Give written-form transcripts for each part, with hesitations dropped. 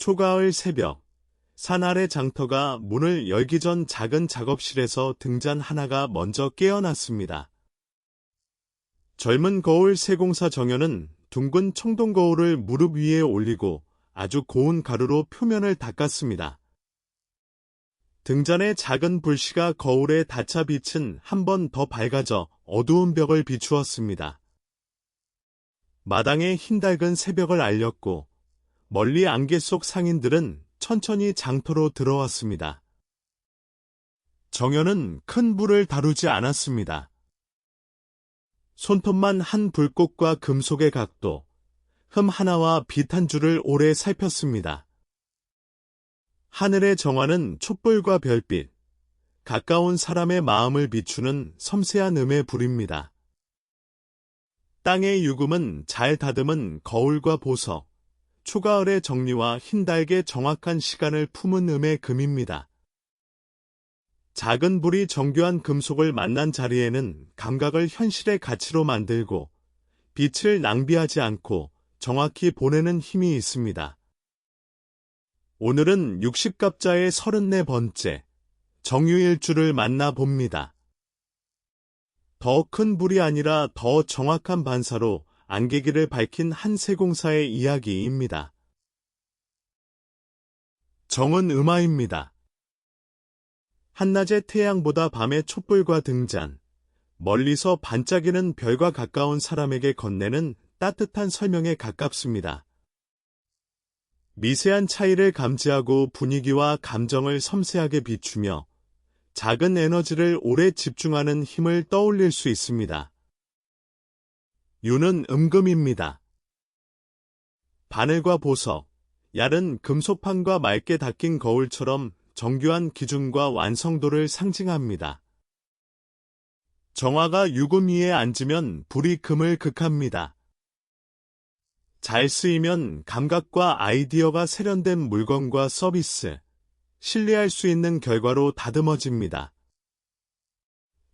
초가을 새벽, 산 아래 장터가 문을 열기 전 작은 작업실에서 등잔 하나가 먼저 깨어났습니다. 젊은 거울 세공사 정연은 둥근 청동 거울을 무릎 위에 올리고 아주 고운 가루로 표면을 닦았습니다. 등잔의 작은 불씨가 거울에 닿자 빛은 한 번 더 밝아져 어두운 벽을 비추었습니다. 마당에 흰달근 새벽을 알렸고 멀리 안개 속 상인들은 천천히 장터로 들어왔습니다. 정연은 큰 불을 다루지 않았습니다. 손톱만 한 불꽃과 금속의 각도, 흠 하나와 빛 한 줄을 오래 살폈습니다. 하늘의 정화는 촛불과 별빛, 가까운 사람의 마음을 비추는 섬세한 음의 불입니다. 땅의 유금은 잘 다듬은 거울과 보석, 초가을의 정리와 흰달개 정확한 시간을 품은 음의 금입니다. 작은 불이 정교한 금속을 만난 자리에는 감각을 현실의 가치로 만들고 빛을 낭비하지 않고 정확히 보내는 힘이 있습니다. 오늘은 60갑자의 34번째 정유일주를 만나봅니다. 더 큰 불이 아니라 더 정확한 반사로 안개길을 밝힌 한 세공사의 이야기입니다. 정은 음화입니다. 한낮의 태양보다 밤의 촛불과 등잔, 멀리서 반짝이는 별과 가까운 사람에게 건네는 따뜻한 설명에 가깝습니다. 미세한 차이를 감지하고 분위기와 감정을 섬세하게 비추며 작은 에너지를 오래 집중하는 힘을 떠올릴 수 있습니다. 유는 음금입니다. 바늘과 보석, 얄은 금속판과 맑게 닦인 거울처럼 정교한 기준과 완성도를 상징합니다. 정화가 유금 위에 앉으면 불이 금을 극합니다. 잘 쓰이면 감각과 아이디어가 세련된 물건과 서비스, 신뢰할 수 있는 결과로 다듬어집니다.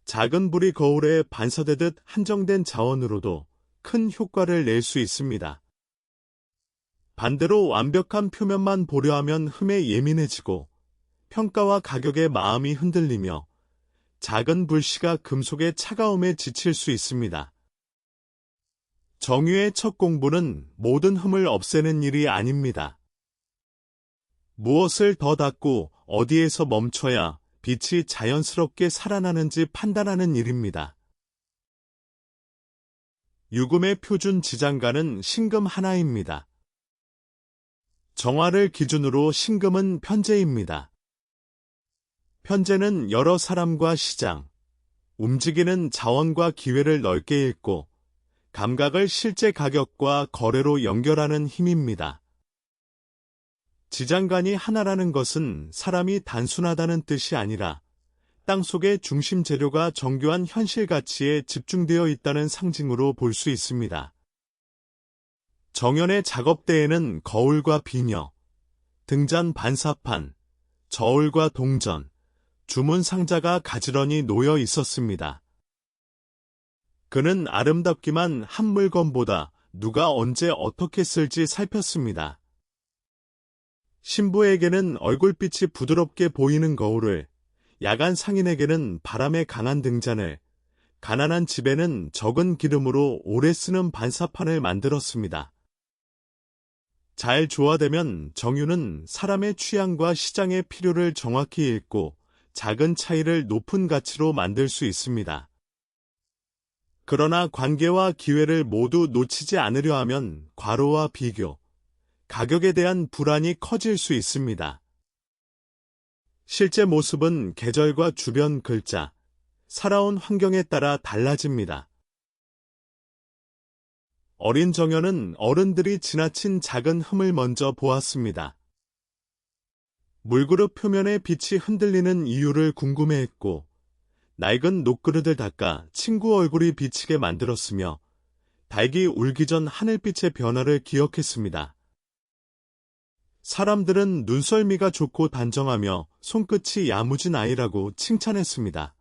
작은 불이 거울에 반사되듯 한정된 자원으로도 큰 효과를 낼 수 있습니다. 반대로 완벽한 표면만 보려 하면 흠에 예민해지고 평가와 가격에 마음이 흔들리며 작은 불씨가 금속의 차가움에 지칠 수 있습니다. 정유의 첫 공부는 모든 흠을 없애는 일이 아닙니다. 무엇을 더 닦고 어디에서 멈춰야 빛이 자연스럽게 살아나는지 판단하는 일입니다. 유금의 표준 지장가는 신금 하나입니다. 정화를 기준으로 신금은 편재입니다. 편재는 여러 사람과 시장, 움직이는 자원과 기회를 넓게 읽고 감각을 실제 가격과 거래로 연결하는 힘입니다. 지장간이 하나라는 것은 사람이 단순하다는 뜻이 아니라 땅속의 중심 재료가 정교한 현실 가치에 집중되어 있다는 상징으로 볼 수 있습니다. 정연의 작업대에는 거울과 비녀, 등잔 반사판, 저울과 동전, 주문 상자가 가지런히 놓여 있었습니다. 그는 아름답기만 한 물건보다 누가 언제 어떻게 쓸지 살폈습니다. 신부에게는 얼굴빛이 부드럽게 보이는 거울을, 야간 상인에게는 바람에 강한 등잔을, 가난한 집에는 적은 기름으로 오래 쓰는 반사판을 만들었습니다. 잘 조화되면 정유는 사람의 취향과 시장의 필요를 정확히 읽고 작은 차이를 높은 가치로 만들 수 있습니다. 그러나 관계와 기회를 모두 놓치지 않으려 하면 과로와 비교, 가격에 대한 불안이 커질 수 있습니다. 실제 모습은 계절과 주변 글자, 살아온 환경에 따라 달라집니다. 어린 정연은 어른들이 지나친 작은 흠을 먼저 보았습니다. 물그릇 표면의 빛이 흔들리는 이유를 궁금해했고, 낡은 녹그릇을 닦아 친구 얼굴이 비치게 만들었으며, 닭이 울기 전 하늘빛의 변화를 기억했습니다. 사람들은 눈썰미가 좋고 단정하며 손끝이 야무진 아이라고 칭찬했습니다.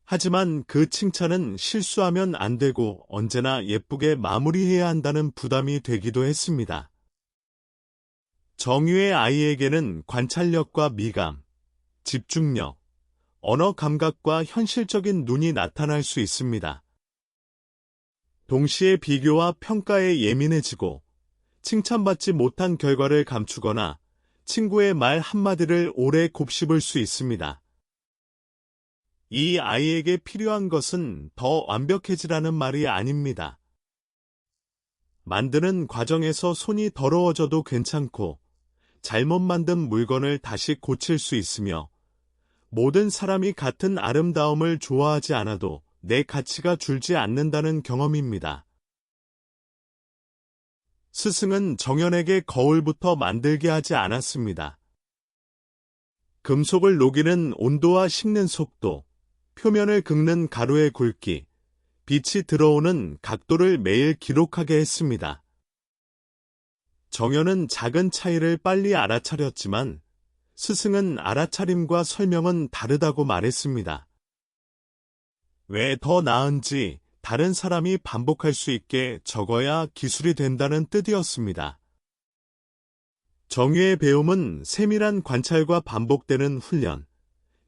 하지만 그 칭찬은 실수하면 안 되고 언제나 예쁘게 마무리해야 한다는 부담이 되기도 했습니다. 정유의 아이에게는 관찰력과 미감, 집중력, 언어 감각과 현실적인 눈이 나타날 수 있습니다. 동시에 비교와 평가에 예민해지고 칭찬받지 못한 결과를 감추거나 친구의 말 한마디를 오래 곱씹을 수 있습니다. 이 아이에게 필요한 것은 더 완벽해지라는 말이 아닙니다. 만드는 과정에서 손이 더러워져도 괜찮고 잘못 만든 물건을 다시 고칠 수 있으며 모든 사람이 같은 아름다움을 좋아하지 않아도 내 가치가 줄지 않는다는 경험입니다. 스승은 정연에게 거울부터 만들게 하지 않았습니다. 금속을 녹이는 온도와 식는 속도, 표면을 긁는 가루의 굵기, 빛이 들어오는 각도를 매일 기록하게 했습니다. 정연은 작은 차이를 빨리 알아차렸지만 스승은 알아차림과 설명은 다르다고 말했습니다. 왜 더 나은지 다른 사람이 반복할 수 있게 적어야 기술이 된다는 뜻이었습니다. 정유의 배움은 세밀한 관찰과 반복되는 훈련,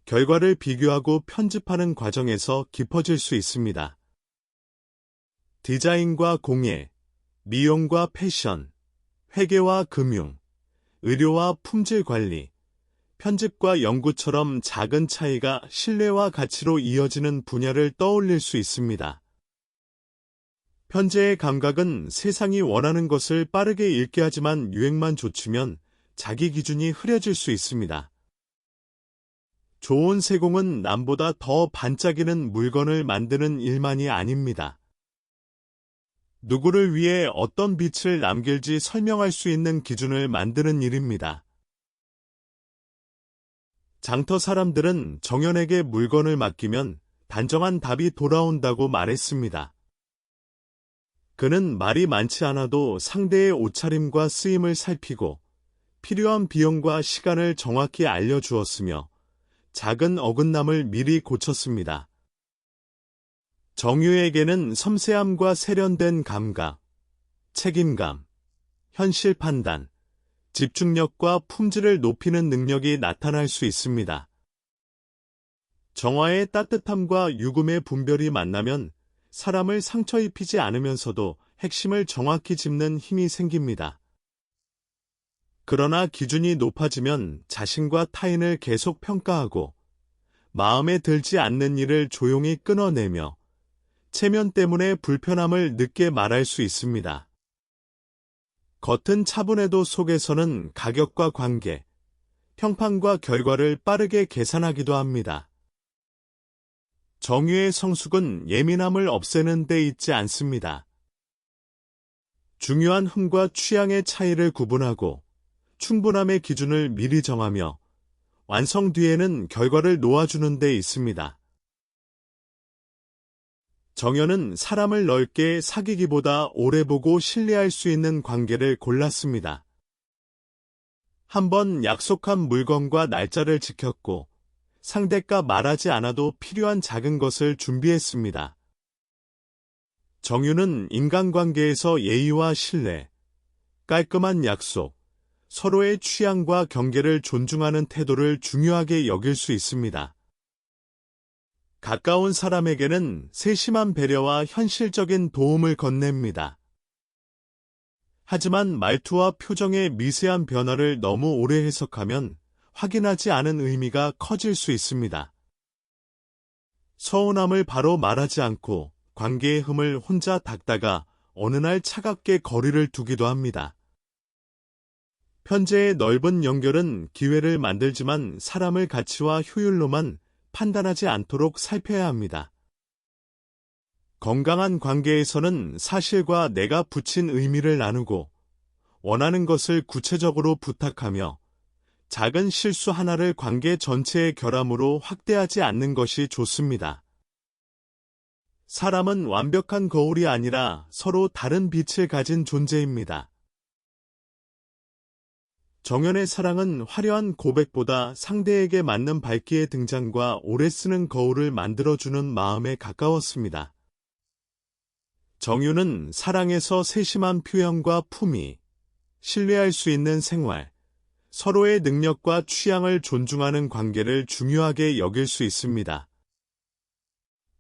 결과를 비교하고 편집하는 과정에서 깊어질 수 있습니다. 디자인과 공예, 미용과 패션, 회계와 금융, 의료와 품질 관리, 편집과 연구처럼 작은 차이가 신뢰와 가치로 이어지는 분야를 떠올릴 수 있습니다. 편재의 감각은 세상이 원하는 것을 빠르게 읽게 하지만 유행만 좇으면 자기 기준이 흐려질 수 있습니다. 좋은 세공은 남보다 더 반짝이는 물건을 만드는 일만이 아닙니다. 누구를 위해 어떤 빛을 남길지 설명할 수 있는 기준을 만드는 일입니다. 장터 사람들은 정연에게 물건을 맡기면 단정한 답이 돌아온다고 말했습니다. 그는 말이 많지 않아도 상대의 옷차림과 쓰임을 살피고 필요한 비용과 시간을 정확히 알려주었으며 작은 어긋남을 미리 고쳤습니다. 정유에게는 섬세함과 세련된 감각, 책임감, 현실 판단, 집중력과 품질을 높이는 능력이 나타날 수 있습니다. 정화의 따뜻함과 유금의 분별이 만나면 사람을 상처 입히지 않으면서도 핵심을 정확히 짚는 힘이 생깁니다. 그러나 기준이 높아지면 자신과 타인을 계속 평가하고 마음에 들지 않는 일을 조용히 끊어내며 체면 때문에 불편함을 늦게 말할 수 있습니다. 겉은 차분해도 속에서는 가격과 관계, 평판과 결과를 빠르게 계산하기도 합니다. 정유의 성숙은 예민함을 없애는 데 있지 않습니다. 중요한 흠과 취향의 차이를 구분하고 충분함의 기준을 미리 정하며 완성 뒤에는 결과를 놓아주는 데 있습니다. 정연은 사람을 넓게 사귀기보다 오래 보고 신뢰할 수 있는 관계를 골랐습니다. 한번 약속한 물건과 날짜를 지켰고 상대가 말하지 않아도 필요한 작은 것을 준비했습니다. 정유는 인간관계에서 예의와 신뢰, 깔끔한 약속, 서로의 취향과 경계를 존중하는 태도를 중요하게 여길 수 있습니다. 가까운 사람에게는 세심한 배려와 현실적인 도움을 건넵니다. 하지만 말투와 표정의 미세한 변화를 너무 오래 해석하면 확인하지 않은 의미가 커질 수 있습니다. 서운함을 바로 말하지 않고 관계의 흠을 혼자 닦다가 어느 날 차갑게 거리를 두기도 합니다. 편재의 넓은 연결은 기회를 만들지만 사람을 가치와 효율로만 판단하지 않도록 살펴야 합니다. 건강한 관계에서는 사실과 내가 붙인 의미를 나누고 원하는 것을 구체적으로 부탁하며 작은 실수 하나를 관계 전체의 결함으로 확대하지 않는 것이 좋습니다. 사람은 완벽한 거울이 아니라 서로 다른 빛을 가진 존재입니다. 정연의 사랑은 화려한 고백보다 상대에게 맞는 밝기의 등장과 오래 쓰는 거울을 만들어주는 마음에 가까웠습니다. 정유는 사랑에서 세심한 표현과 품위, 신뢰할 수 있는 생활, 서로의 능력과 취향을 존중하는 관계를 중요하게 여길 수 있습니다.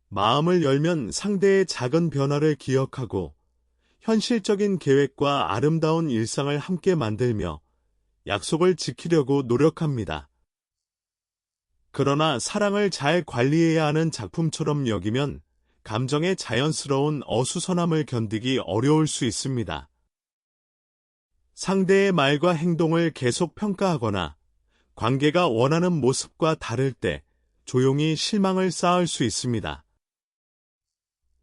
마음을 열면 상대의 작은 변화를 기억하고 현실적인 계획과 아름다운 일상을 함께 만들며 약속을 지키려고 노력합니다. 그러나 사랑을 잘 관리해야 하는 작품처럼 여기면 감정의 자연스러운 어수선함을 견디기 어려울 수 있습니다. 상대의 말과 행동을 계속 평가하거나 관계가 원하는 모습과 다를 때 조용히 실망을 쌓을 수 있습니다.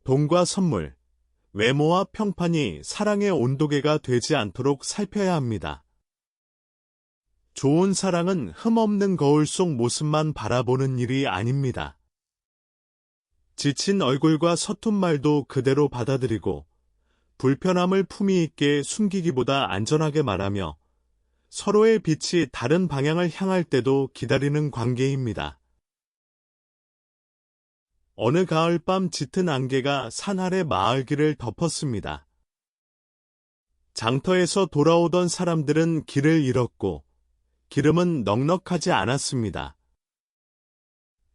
돈과 선물, 외모와 평판이 사랑의 온도계가 되지 않도록 살펴야 합니다. 좋은 사랑은 흠없는 거울 속 모습만 바라보는 일이 아닙니다. 지친 얼굴과 서툰 말도 그대로 받아들이고 불편함을 품위 있게 숨기기보다 안전하게 말하며 서로의 빛이 다른 방향을 향할 때도 기다리는 관계입니다. 어느 가을밤 짙은 안개가 산 아래 마을길을 덮었습니다. 장터에서 돌아오던 사람들은 길을 잃었고 기름은 넉넉하지 않았습니다.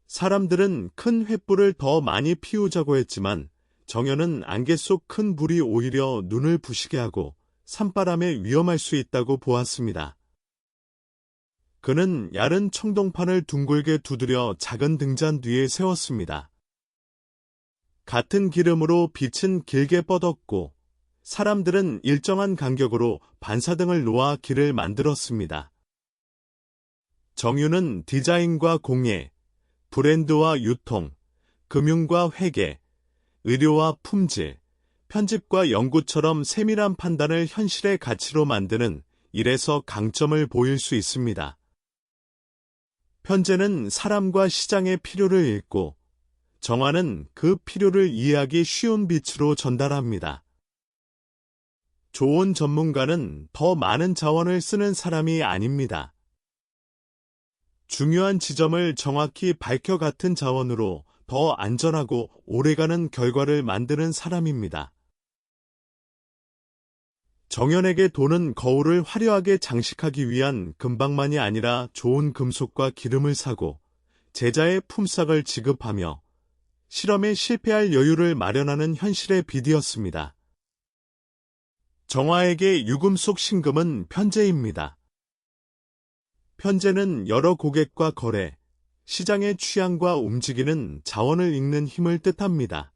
사람들은 큰 횃불을 더 많이 피우자고 했지만 정연은 안개 속 큰 불이 오히려 눈을 부시게 하고 산바람에 위험할 수 있다고 보았습니다. 그는 얇은 청동판을 둥글게 두드려 작은 등잔 뒤에 세웠습니다. 같은 기름으로 빛은 길게 뻗었고 사람들은 일정한 간격으로 반사등을 놓아 길을 만들었습니다. 정유는 디자인과 공예, 브랜드와 유통, 금융과 회계, 의료와 품질, 편집과 연구처럼 세밀한 판단을 현실의 가치로 만드는 일에서 강점을 보일 수 있습니다. 편제는 사람과 시장의 필요를 읽고 정화는 그 필요를 이해하기 쉬운 빛으로 전달합니다. 좋은 전문가는 더 많은 자원을 쓰는 사람이 아닙니다. 중요한 지점을 정확히 밝혀 같은 자원으로 더 안전하고 오래가는 결과를 만드는 사람입니다. 정연에게 돈은 거울을 화려하게 장식하기 위한 금방만이 아니라 좋은 금속과 기름을 사고 제자의 품삯을 지급하며 실험에 실패할 여유를 마련하는 현실의 빛이었습니다. 정화에게 유금 속 신금은 편제입니다. 편제는 여러 고객과 거래, 시장의 취향과 움직이는 자원을 읽는 힘을 뜻합니다.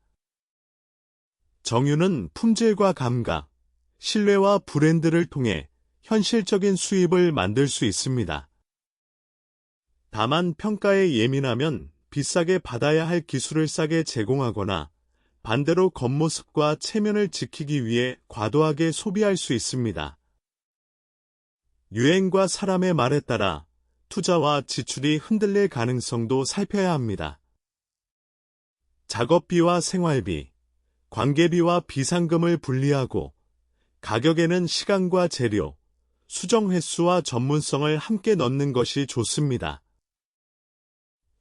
정유는 품질과 감각, 신뢰와 브랜드를 통해 현실적인 수입을 만들 수 있습니다. 다만 평가에 예민하면 비싸게 받아야 할 기술을 싸게 제공하거나 반대로 겉모습과 체면을 지키기 위해 과도하게 소비할 수 있습니다. 유행과 사람의 말에 따라 투자와 지출이 흔들릴 가능성도 살펴야 합니다. 작업비와 생활비, 관계비와 비상금을 분리하고 가격에는 시간과 재료, 수정 횟수와 전문성을 함께 넣는 것이 좋습니다.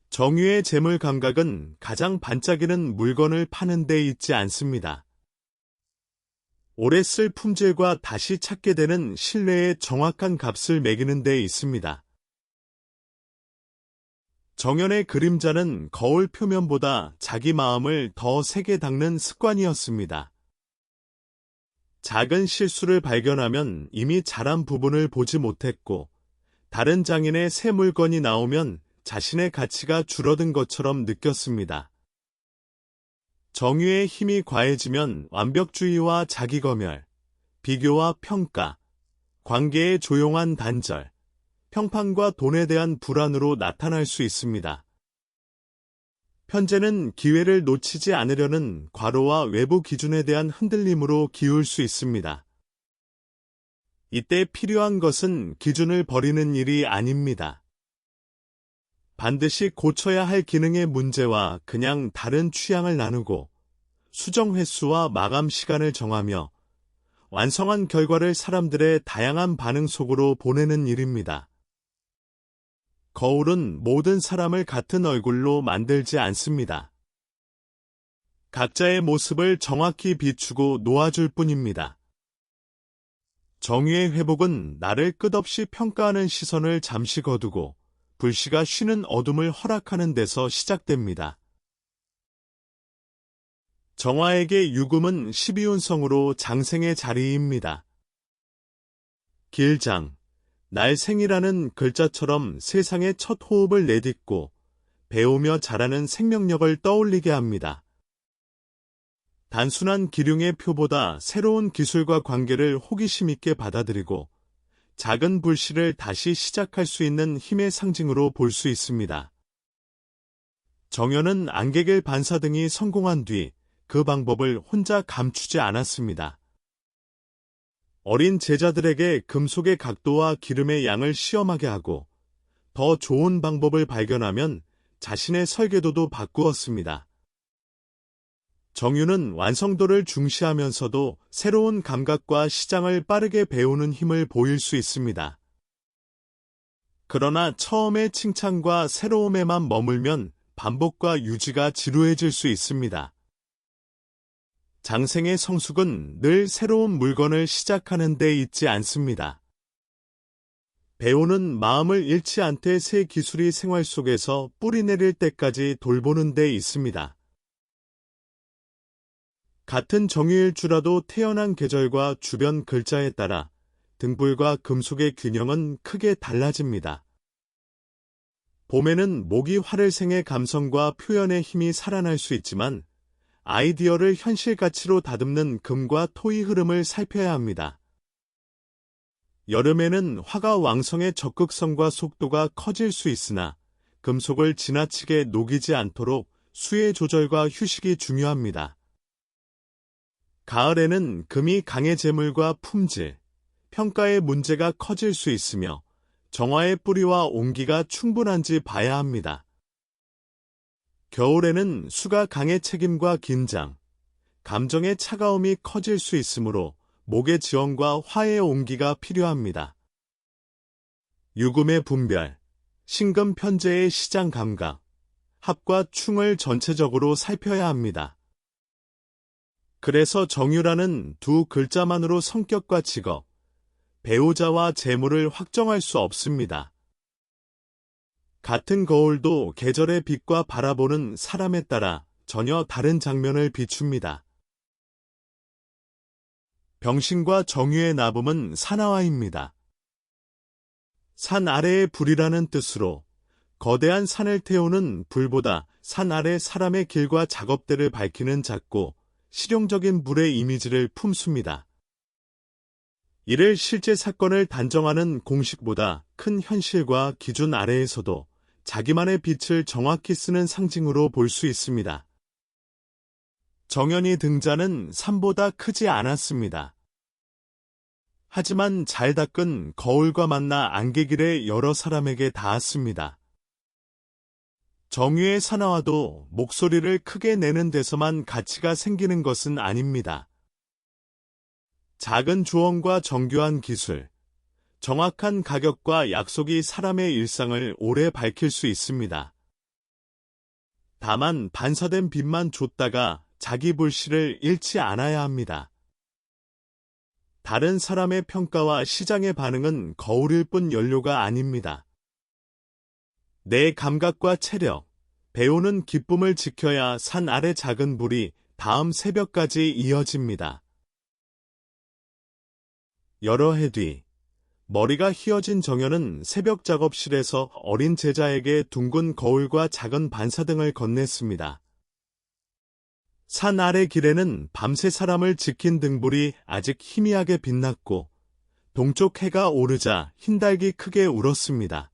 정유의 재물 감각은 가장 반짝이는 물건을 파는 데 있지 않습니다. 오래 쓸 품질과 다시 찾게 되는 신뢰의 정확한 값을 매기는 데 있습니다. 정연의 그림자는 거울 표면보다 자기 마음을 더 세게 닦는 습관이었습니다. 작은 실수를 발견하면 이미 잘한 부분을 보지 못했고, 다른 장인의 새 물건이 나오면 자신의 가치가 줄어든 것처럼 느꼈습니다. 정유의 힘이 과해지면 완벽주의와 자기검열, 비교와 평가, 관계의 조용한 단절, 평판과 돈에 대한 불안으로 나타날 수 있습니다. 편제는 기회를 놓치지 않으려는 과로와 외부 기준에 대한 흔들림으로 기울 수 있습니다. 이때 필요한 것은 기준을 버리는 일이 아닙니다. 반드시 고쳐야 할 기능의 문제와 그냥 다른 취향을 나누고 수정 횟수와 마감 시간을 정하며 완성한 결과를 사람들의 다양한 반응 속으로 보내는 일입니다. 거울은 모든 사람을 같은 얼굴로 만들지 않습니다. 각자의 모습을 정확히 비추고 놓아줄 뿐입니다. 정유의 회복은 나를 끝없이 평가하는 시선을 잠시 거두고 불씨가 쉬는 어둠을 허락하는 데서 시작됩니다. 정화에게 유금은 12운성으로 장생의 자리입니다. 길장, 날생이라는 글자처럼 세상의 첫 호흡을 내딛고 배우며 자라는 생명력을 떠올리게 합니다. 단순한 기륭의 표보다 새로운 기술과 관계를 호기심 있게 받아들이고 작은 불씨를 다시 시작할 수 있는 힘의 상징으로 볼 수 있습니다. 정연은 안개길 반사 등이 성공한 뒤 그 방법을 혼자 감추지 않았습니다. 어린 제자들에게 금속의 각도와 기름의 양을 시험하게 하고 더 좋은 방법을 발견하면 자신의 설계도도 바꾸었습니다. 정유는 완성도를 중시하면서도 새로운 감각과 시장을 빠르게 배우는 힘을 보일 수 있습니다. 그러나 처음의 칭찬과 새로움에만 머물면 반복과 유지가 지루해질 수 있습니다. 장생의 성숙은 늘 새로운 물건을 시작하는 데 있지 않습니다. 배우는 마음을 잃지 않되 새 기술이 생활 속에서 뿌리내릴 때까지 돌보는 데 있습니다. 같은 정유일 주라도 태어난 계절과 주변 글자에 따라 등불과 금속의 균형은 크게 달라집니다. 봄에는 목이 활을 생해 감성과 표현의 힘이 살아날 수 있지만 아이디어를 현실 가치로 다듬는 금과 토의 흐름을 살펴야 합니다. 여름에는 화가 왕성의 적극성과 속도가 커질 수 있으나 금속을 지나치게 녹이지 않도록 수의 조절과 휴식이 중요합니다. 가을에는 금이 강의 재물과 품질, 평가의 문제가 커질 수 있으며 정화의 뿌리와 온기가 충분한지 봐야 합니다. 겨울에는 수가 강의 책임과 긴장, 감정의 차가움이 커질 수 있으므로 목의 지원과 화의 온기가 필요합니다. 유금의 분별, 신금 편제의 시장 감각, 합과 충을 전체적으로 살펴야 합니다. 그래서 정유라는 두 글자만으로 성격과 직업, 배우자와 재물을 확정할 수 없습니다. 같은 거울도 계절의 빛과 바라보는 사람에 따라 전혀 다른 장면을 비춥니다. 병신과 정유의 나붐은 산화와입니다. 산 아래의 불이라는 뜻으로 거대한 산을 태우는 불보다 산 아래 사람의 길과 작업대를 밝히는 작고 실용적인 불의 이미지를 품습니다. 이를 실제 사건을 단정하는 공식보다 큰 현실과 기준 아래에서도 자기만의 빛을 정확히 쓰는 상징으로 볼 수 있습니다. 정연이 등자는 산보다 크지 않았습니다. 하지만 잘 닦은 거울과 만나 안개길에 여러 사람에게 닿았습니다. 정유의 산화와도 목소리를 크게 내는 데서만 가치가 생기는 것은 아닙니다. 작은 조언과 정교한 기술, 정확한 가격과 약속이 사람의 일상을 오래 밝힐 수 있습니다. 다만 반사된 빛만 줬다가 자기 불씨를 잃지 않아야 합니다. 다른 사람의 평가와 시장의 반응은 거울일 뿐 연료가 아닙니다. 내 감각과 체력, 배우는 기쁨을 지켜야 산 아래 작은 불이 다음 새벽까지 이어집니다. 여러 해 뒤, 머리가 휘어진 정연은 새벽 작업실에서 어린 제자에게 둥근 거울과 작은 반사등을 건넸습니다. 산 아래 길에는 밤새 사람을 지킨 등불이 아직 희미하게 빛났고 동쪽 해가 오르자 흰달기 크게 울었습니다.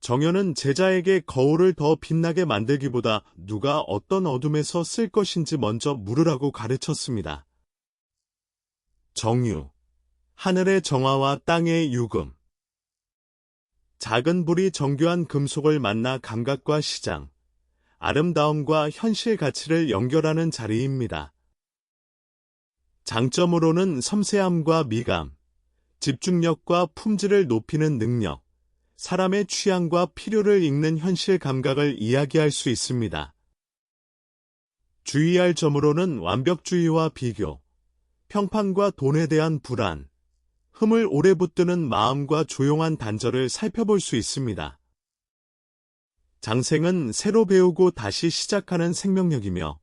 정연은 제자에게 거울을 더 빛나게 만들기보다 누가 어떤 어둠에서 쓸 것인지 먼저 물으라고 가르쳤습니다. 정유, 하늘의 정화와 땅의 유금. 작은 불이 정교한 금속을 만나 감각과 시장, 아름다움과 현실 가치를 연결하는 자리입니다. 장점으로는 섬세함과 미감, 집중력과 품질을 높이는 능력, 사람의 취향과 필요를 읽는 현실 감각을 이야기할 수 있습니다. 주의할 점으로는 완벽주의와 비교, 형편과 돈에 대한 불안, 흠을 오래 붙드는 마음과 조용한 단절을 살펴볼 수 있습니다. 장생은 새로 배우고 다시 시작하는 생명력이며,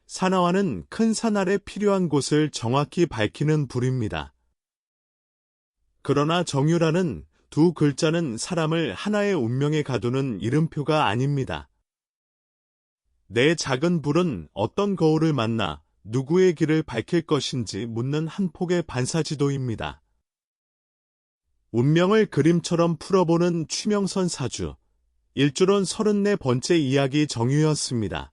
사나와는 큰 산 아래 필요한 곳을 정확히 밝히는 불입니다. 그러나 정유라는 두 글자는 사람을 하나의 운명에 가두는 이름표가 아닙니다. 내 작은 불은 어떤 거울을 만나 누구의 길을 밝힐 것인지 묻는 한 폭의 반사지도입니다. 운명을 그림처럼 풀어보는 추명선 사주, 일주론 34번째 이야기 정유였습니다.